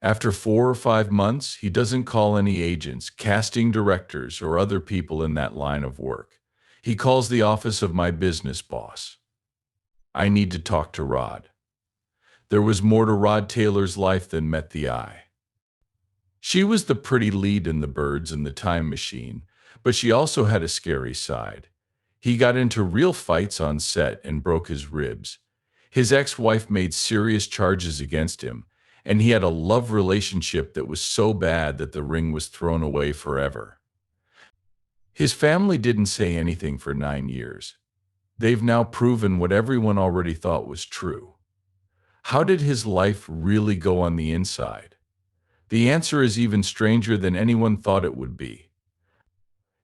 After 4 or 5 months, he doesn't call any agents, casting directors, or other people in that line of work. He calls the office of my business boss. I need to talk to Rod. There was more to Rod Taylor's life than met the eye. She was the pretty lead in The Birds and the Time Machine, but she also had a scary side. He got into real fights on set and broke his ribs. His ex-wife made serious charges against him, and he had a love relationship that was so bad that the ring was thrown away forever. His family didn't say anything for 9 years. They've now proven what everyone already thought was true. How did his life really go on the inside? The answer is even stranger than anyone thought it would be.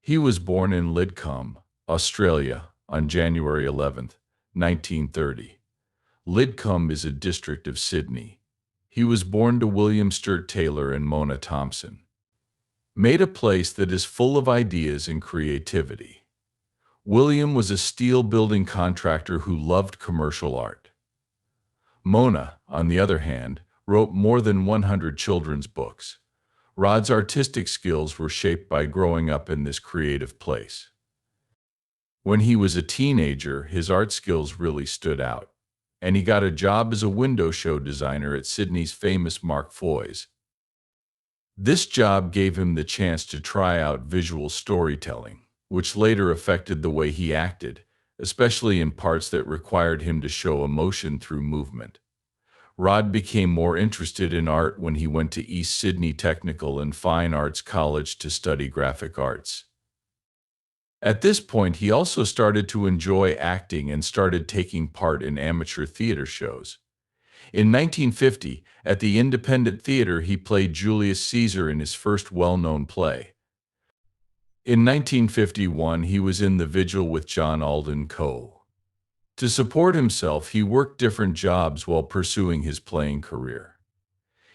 He was born in Lydcombe, Australia, on January 11th, 1930. Lydcombe is a district of Sydney. He was born to William Sturt Taylor and Mona Thompson. Made a place that is full of ideas and creativity. William was a steel building contractor who loved commercial art. Mona, on the other hand, wrote more than 100 children's books. Rod's artistic skills were shaped by growing up in this creative place. When he was a teenager, his art skills really stood out, and he got a job as a window show designer at Sydney's famous Mark Foy's. This job gave him the chance to try out visual storytelling, which later affected the way he acted, especially in parts that required him to show emotion through movement. Rod became more interested in art when he went to East Sydney Technical and Fine Arts College to study graphic arts. At this point, he also started to enjoy acting and started taking part in amateur theater shows. In 1950, at the Independent Theater, he played Julius Caesar in his first well-known play. In 1951, he was in The Vigil with John Alden Coe. To support himself, he worked different jobs while pursuing his playing career.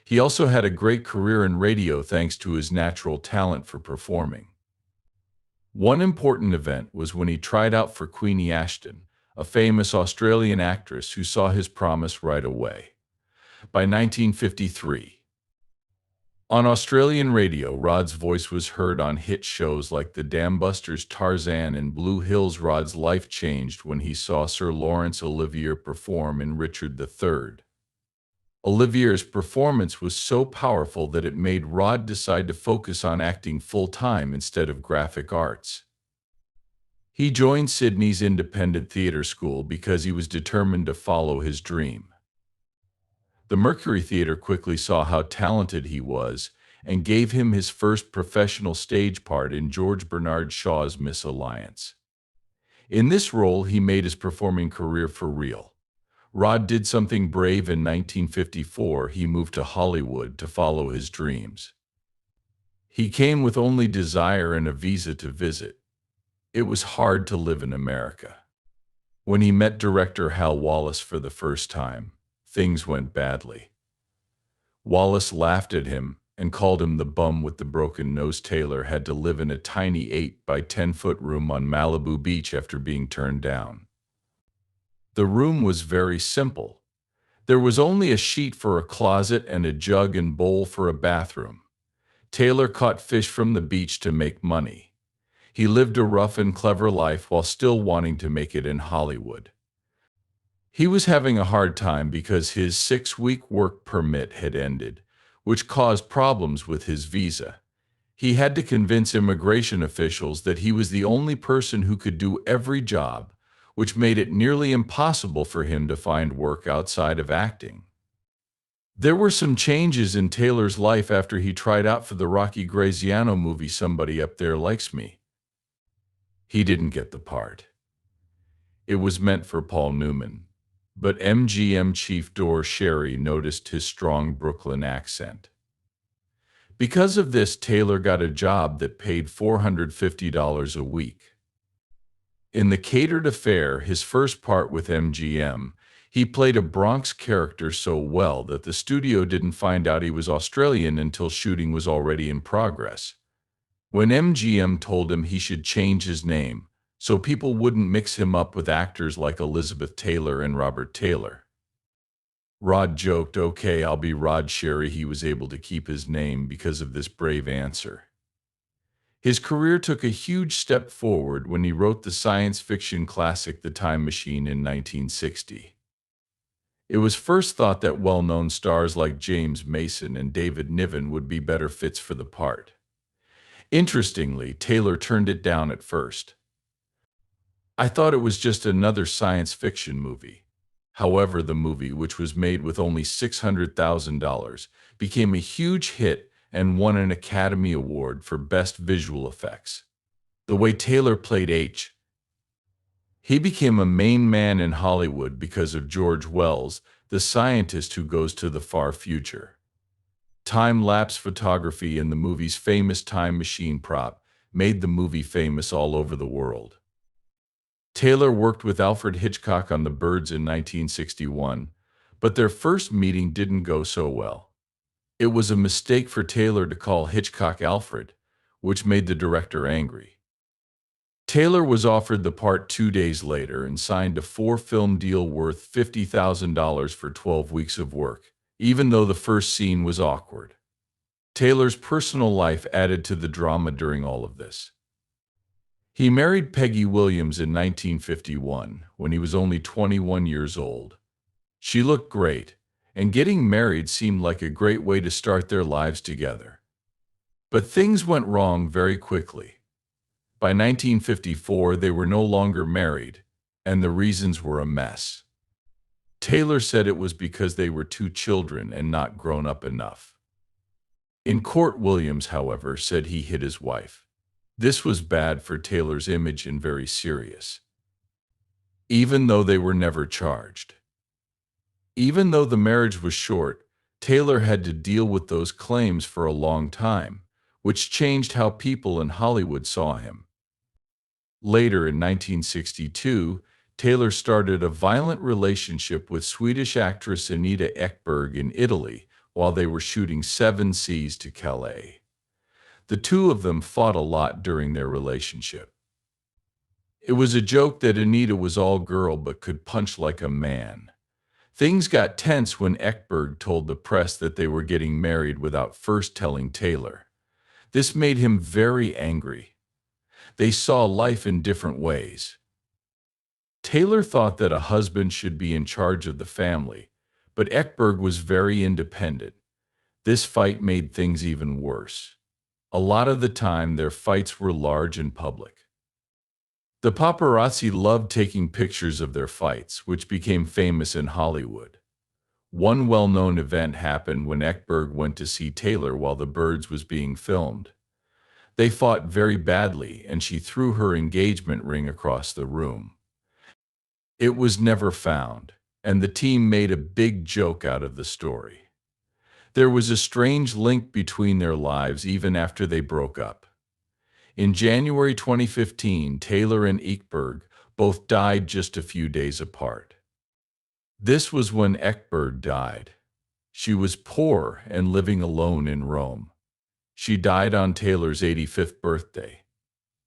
He also had a great career in radio thanks to his natural talent for performing. One important event was when he tried out for Queenie Ashton, a famous Australian actress who saw his promise right away. By 1953, on Australian radio, Rod's voice was heard on hit shows like The Dam Busters, Tarzan, and Blue Hills. Rod's life changed when he saw Sir Laurence Olivier perform in Richard III. Olivier's performance was so powerful that it made Rod decide to focus on acting full-time instead of graphic arts. He joined Sydney's Independent Theatre School because he was determined to follow his dream. The Mercury Theatre quickly saw how talented he was and gave him his first professional stage part in George Bernard Shaw's Miss Alliance. In this role, he made his performing career for real. Rod did something brave in 1954. He moved to Hollywood to follow his dreams. He came with only desire and a visa to visit. It was hard to live in America. When he met director Hal Wallace for the first time, things went badly. Wallace laughed at him and called him the bum with the broken nose. Taylor had to live in a tiny 8 by 10-foot room on Malibu Beach after being turned down. The room was very simple. There was only a sheet for a closet and a jug and bowl for a bathroom. Taylor caught fish from the beach to make money. He lived a rough and clever life while still wanting to make it in Hollywood. He was having a hard time because his 6-week work permit had ended, which caused problems with his visa. He had to convince immigration officials that he was the only person who could do every job, which made it nearly impossible for him to find work outside of acting. There were some changes in Taylor's life after he tried out for the Rocky Graziano movie Somebody Up There Likes Me. He didn't get the part. It was meant for Paul Newman, but MGM chief Dor Sherry noticed his strong Brooklyn accent. Because of this, Taylor got a job that paid $450 a week. In The Catered Affair, his first part with MGM, he played a Bronx character so well that the studio didn't find out he was Australian until shooting was already in progress. When MGM told him he should change his name, so people wouldn't mix him up with actors like Elizabeth Taylor and Robert Taylor. Rod joked, "Okay, I'll be Rod Sherry." He was able to keep his name because of this brave answer. His career took a huge step forward when he wrote the science fiction classic The Time Machine in 1960. It was first thought that well-known stars like James Mason and David Niven would be better fits for the part. Interestingly, Taylor turned it down at first. "I thought it was just another science fiction movie." However, the movie, which was made with only $600,000, became a huge hit and won an Academy Award for Best Visual Effects. The way Taylor played H. He became a main man in Hollywood because of George Wells, the scientist who goes to the far future. Time-lapse photography and the movie's famous time machine prop made the movie famous all over the world. Taylor worked with Alfred Hitchcock on The Birds in 1961, but their first meeting didn't go so well. It was a mistake for Taylor to call Hitchcock Alfred, which made the director angry. Taylor was offered the part 2 days later and signed a 4-film deal worth $50,000 for 12 weeks of work, even though the first scene was awkward. Taylor's personal life added to the drama during all of this. He married Peggy Williams in 1951, when he was only 21 years old. She looked great, and getting married seemed like a great way to start their lives together. But things went wrong very quickly. By 1954, they were no longer married, and the reasons were a mess. Taylor said it was because they were two children and not grown up enough. In court, Williams, however, said he hit his wife. This was bad for Taylor's image and very serious, even though they were never charged. Even though the marriage was short, Taylor had to deal with those claims for a long time, which changed how people in Hollywood saw him. Later, in 1962, Taylor started a violent relationship with Swedish actress Anita Ekberg in Italy while they were shooting Seven Seas to Calais. The two of them fought a lot during their relationship. It was a joke that Anita was all girl but could punch like a man. Things got tense when Ekberg told the press that they were getting married without first telling Taylor. This made him very angry. They saw life in different ways. Taylor thought that a husband should be in charge of the family, but Ekberg was very independent. This fight made things even worse. A lot of the time, their fights were large and public. The paparazzi loved taking pictures of their fights, which became famous in Hollywood. One well-known event happened when Ekberg went to see Taylor while The Birds was being filmed. They fought very badly, and she threw her engagement ring across the room. It was never found, and the team made a big joke out of the story. There was a strange link between their lives even after they broke up. In January 2015, Taylor and Ekberg both died just a few days apart. This was when Ekberg died. She was poor and living alone in Rome. She died on Taylor's 85th birthday.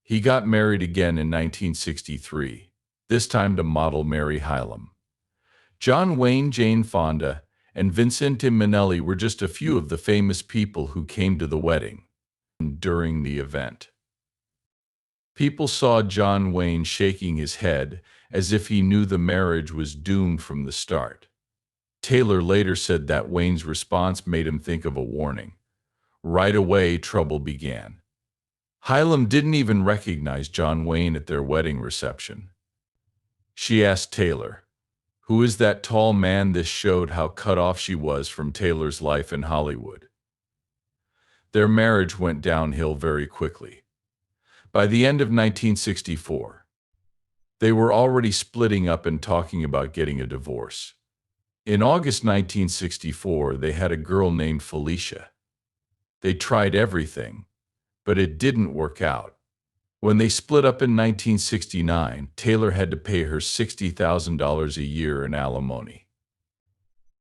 He got married again in 1963, this time to model Mary Hylam. John Wayne, Jane Fonda, and Vincente Minnelli were just a few of the famous people who came to the wedding. During the event, people saw John Wayne shaking his head as if he knew the marriage was doomed from the start. Taylor later said that Wayne's response made him think of a warning. Right away, trouble began. Hylam didn't even recognize John Wayne at their wedding reception. She asked Taylor, "Who is that tall man?" This showed how cut off she was from Taylor's life in Hollywood. Their marriage went downhill very quickly. By the end of 1964, they were already splitting up and talking about getting a divorce. In August 1964, they had a girl named Felicia. They tried everything, but it didn't work out. When they split up in 1969, Taylor had to pay her $60,000 a year in alimony.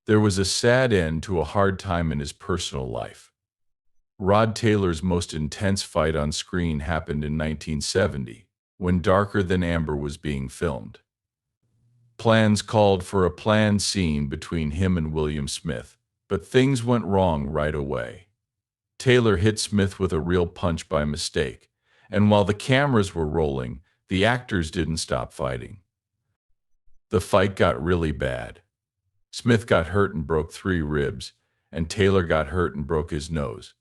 There was a sad end to a hard time in his personal life. Rod Taylor's most intense fight on screen happened in 1970, when Darker Than Amber was being filmed. Plans called for a planned scene between him and William Smith, but things went wrong right away. Taylor hit Smith with a real punch by mistake, and while the cameras were rolling, the actors didn't stop fighting. The fight got really bad. Smith got hurt and broke 3 ribs, and Taylor got hurt and broke his nose.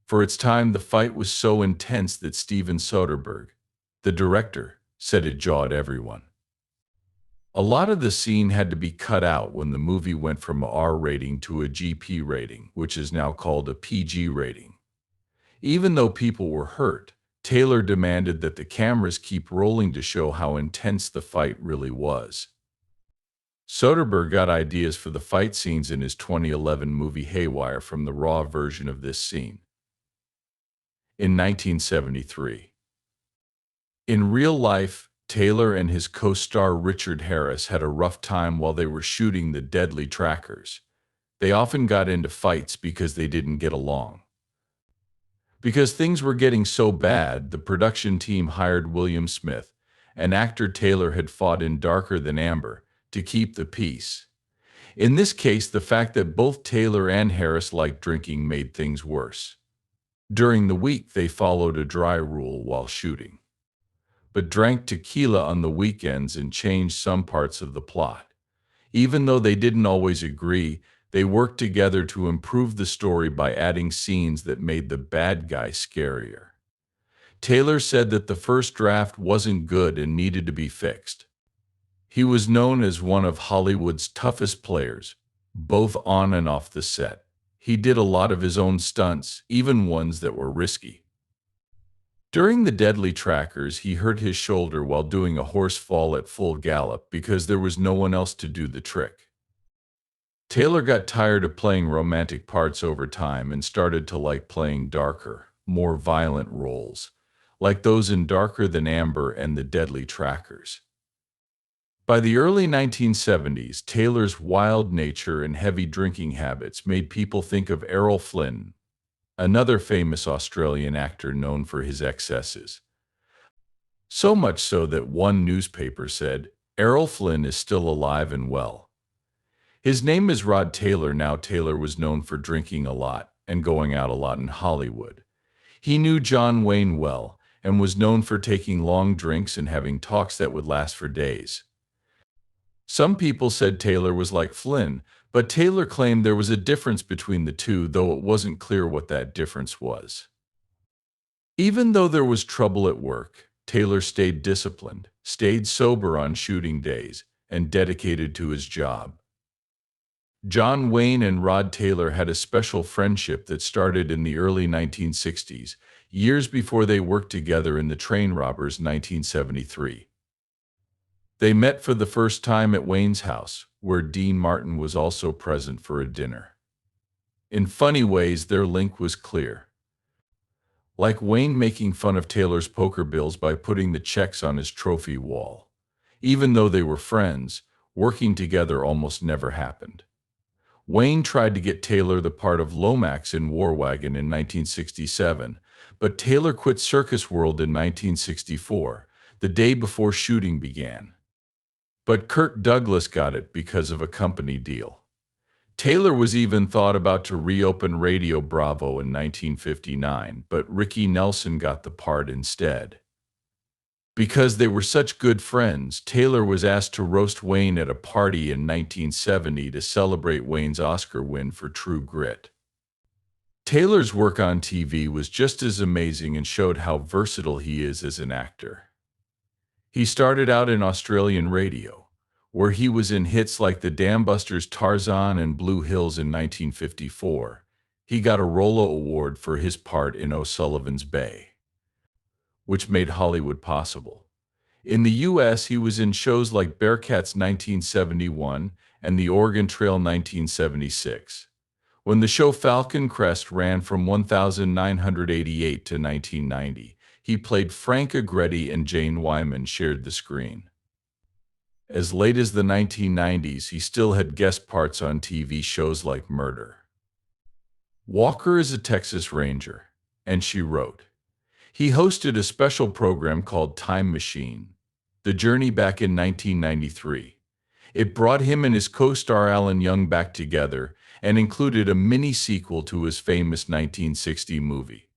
For its time, the fight was so intense that Steven Soderbergh, the director, said it jawed everyone. A lot of the scene had to be cut out when the movie went from a R rating to a GP rating, which is now called a PG rating. Even though people were hurt, Taylor demanded that the cameras keep rolling to show how intense the fight really was. Soderbergh got ideas for the fight scenes in his 2011 movie Haywire from the raw version of this scene. In 1973. In real life, Taylor and his co-star Richard Harris had a rough time while they were shooting The Deadly Trackers. They often got into fights because they didn't get along. Because things were getting so bad, the production team hired William Smith, an actor Taylor had fought in Darker Than Amber, to keep the peace. In this case, the fact that both Taylor and Harris liked drinking made things worse. During the week, they followed a dry rule while shooting, but drank tequila on the weekends and changed some parts of the plot. Even though they didn't always agree, they worked together to improve the story by adding scenes that made the bad guy scarier. Taylor said that the first draft wasn't good and needed to be fixed. He was known as one of Hollywood's toughest players, both on and off the set. He did a lot of his own stunts, even ones that were risky. During The Deadly Trackers, he hurt his shoulder while doing a horse fall at full gallop because there was no one else to do the trick. Taylor got tired of playing romantic parts over time and started to like playing darker, more violent roles, like those in Darker Than Amber and The Deadly Trackers. By the early 1970s, Taylor's wild nature and heavy drinking habits made people think of Errol Flynn, another famous Australian actor known for his excesses. So much so that one newspaper said, "Errol Flynn is still alive and well." His name is Rod Taylor. Now, Taylor was known for drinking a lot and going out a lot in Hollywood. He knew John Wayne well and was known for taking long drinks and having talks that would last for days. Some people said Taylor was like Flynn, but Taylor claimed there was a difference between the two, though it wasn't clear what that difference was. Even though there was trouble at work, Taylor stayed disciplined, stayed sober on shooting days, and dedicated to his job. John Wayne and Rod Taylor had a special friendship that started in the early 1960s, years before they worked together in The Train Robbers 1973. They met for the first time at Wayne's house, where Dean Martin was also present for a dinner. In funny ways, their link was clear. Like Wayne making fun of Taylor's poker bills by putting the checks on his trophy wall. Even though they were friends, working together almost never happened. Wayne tried to get Taylor the part of Lomax in War Wagon in 1967, but Taylor quit Circus World in 1964, the day before shooting began. But Kirk Douglas got it because of a company deal. Taylor was even thought about to reopen Radio Bravo in 1959, but Ricky Nelson got the part instead. Because they were such good friends, Taylor was asked to roast Wayne at a party in 1970 to celebrate Wayne's Oscar win for True Grit. Taylor's work on TV was just as amazing and showed how versatile he is as an actor. He started out in Australian radio, where he was in hits like the Dambusters' Tarzan and Blue Hills in 1954. He got a Rollo Award for his part in O'Sullivan's Bay, which made Hollywood possible. In the U.S., he was in shows like Bearcats 1971 and The Oregon Trail 1976. When the show Falcon Crest ran from 1988 to 1990, he played Frank Agretti and Jane Wyman shared the screen. As late as the 1990s, he still had guest parts on TV shows like Murder. Walker is a Texas Ranger, and She Wrote. He hosted a special program called Time Machine, The Journey back in 1993. It brought him and his co-star Alan Young back together and included a mini-sequel to his famous 1960 movie.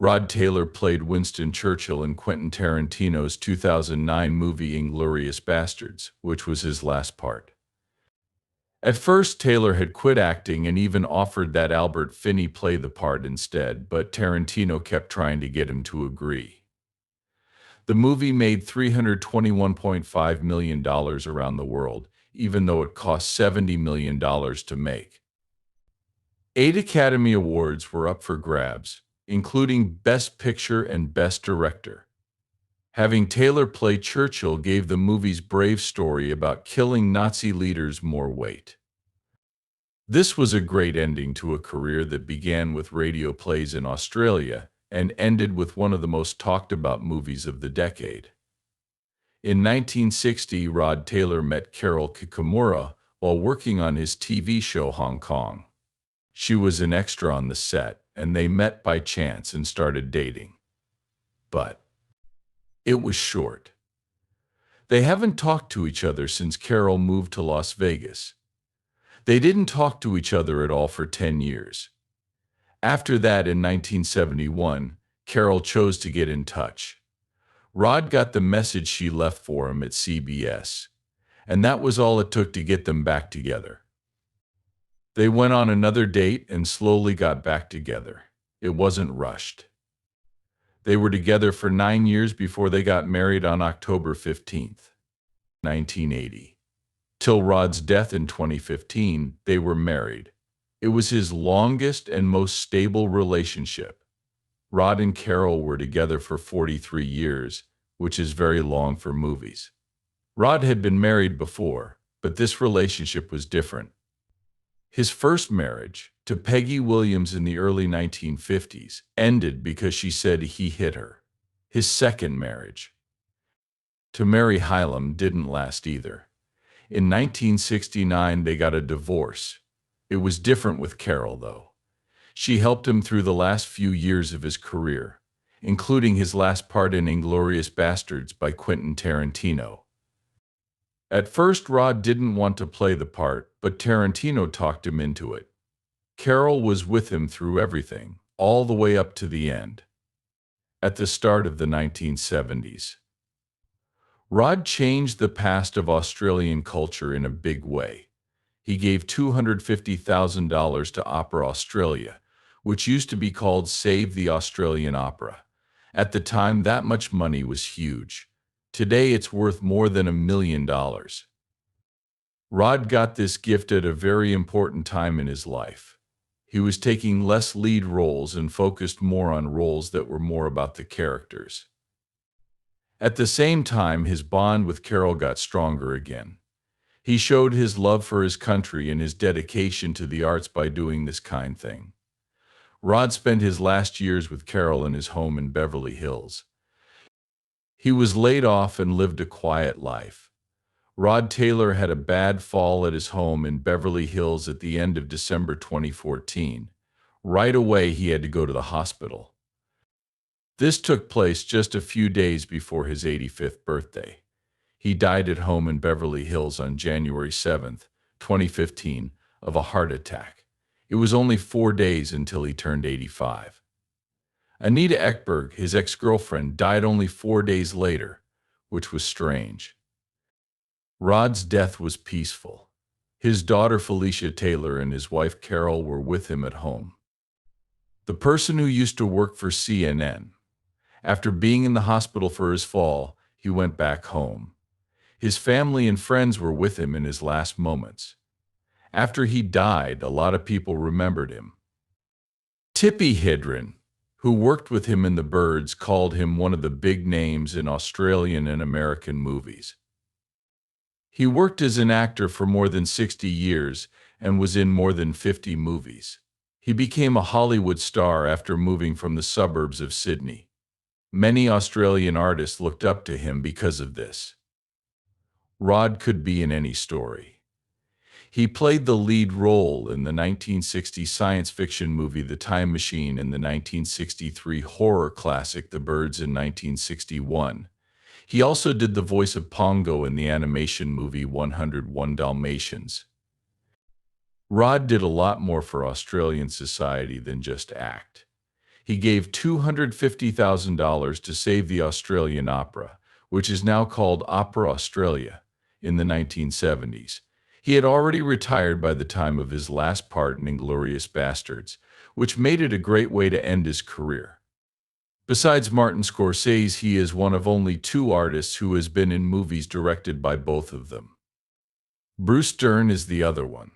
Rod Taylor played Winston Churchill in Quentin Tarantino's 2009 movie Inglourious Basterds, which was his last part. At first, Taylor had quit acting and even offered that Albert Finney play the part instead, but Tarantino kept trying to get him to agree. The movie made $321.5 million around the world, even though it cost $70 million to make. 8 Academy Awards were up for grabs, including Best Picture and Best Director. Having Taylor play Churchill gave the movie's brave story about killing Nazi leaders more weight. This was a great ending to a career that began with radio plays in Australia and ended with one of the most talked about movies of the decade. In 1960, Rod Taylor met Carol Kikamura while working on his TV show Hong Kong. She was an extra on the set, and they met by chance and started dating. But it was short. They haven't talked to each other since Carol moved to Las Vegas. They didn't talk to each other at all for 10 years. After that, in 1971, Carol chose to get in touch. Rod got the message she left for him at CBS, and that was all it took to get them back together. They went on another date and slowly got back together. It wasn't rushed. They were together for 9 years before they got married on October 15th, 1980. Till Rod's death in 2015, they were married. It was his longest and most stable relationship. Rod and Carol were together for 43 years, which is very long for movies. Rod had been married before, but this relationship was different. His first marriage, to Peggy Williams in the early 1950s, ended because she said he hit her. His second marriage, to Mary Hylam, didn't last either. In 1969, they got a divorce. It was different with Carol, though. She helped him through the last few years of his career, including his last part in Inglourious Basterds by Quentin Tarantino. At first, Rod didn't want to play the part, but Tarantino talked him into it. Carol was with him through everything, all the way up to the end. At the start of the 1970s, Rod changed the past of Australian culture in a big way. He gave $250,000 to Opera Australia, which used to be called Save the Australian Opera. At the time, that much money was huge. Today, it's worth more than $1 million. Rod got this gift at a very important time in his life. He was taking less lead roles and focused more on roles that were more about the characters. At the same time, his bond with Carol got stronger again. He showed his love for his country and his dedication to the arts by doing this kind thing. Rod spent his last years with Carol in his home in Beverly Hills. He was laid off and lived a quiet life. Rod Taylor had a bad fall at his home in Beverly Hills at the end of December 2014. Right away, he had to go to the hospital. This took place just a few days before his 85th birthday. He died at home in Beverly Hills on January 7, 2015, of a heart attack. It was only 4 days until he turned 85. Anita Ekberg, his ex-girlfriend, died only 4 days later, which was strange. Rod's death was peaceful. His daughter Felicia Taylor and his wife Carol were with him at home. The person who used to work for CNN. After being in the hospital for his fall, he went back home. His family and friends were with him in his last moments. After he died, a lot of people remembered him. Tippi Hedren, who worked with him in The Birds, called him one of the big names in Australian and American movies. He worked as an actor for more than 60 years and was in more than 50 movies. He became a Hollywood star after moving from the suburbs of Sydney. Many Australian artists looked up to him because of this. Rod could be in any story. He played the lead role in the 1960 science fiction movie The Time Machine and the 1963 horror classic The Birds in 1961. He also did the voice of Pongo in the animation movie 101 Dalmatians. Rod did a lot more for Australian society than just act. He gave $250,000 to save the Australian opera, which is now called Opera Australia, in the 1970s. He had already retired by the time of his last part in *Inglourious Bastards*, which made it a great way to end his career. Besides Martin Scorsese, he is one of only two artists who has been in movies directed by both of them. Bruce Dern is the other one.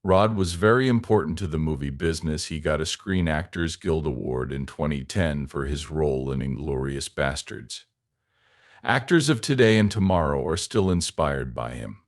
Rod was very important to the movie business. He got a Screen Actors Guild Award in 2010 for his role in *Inglourious Bastards*. Actors of today and tomorrow are still inspired by him.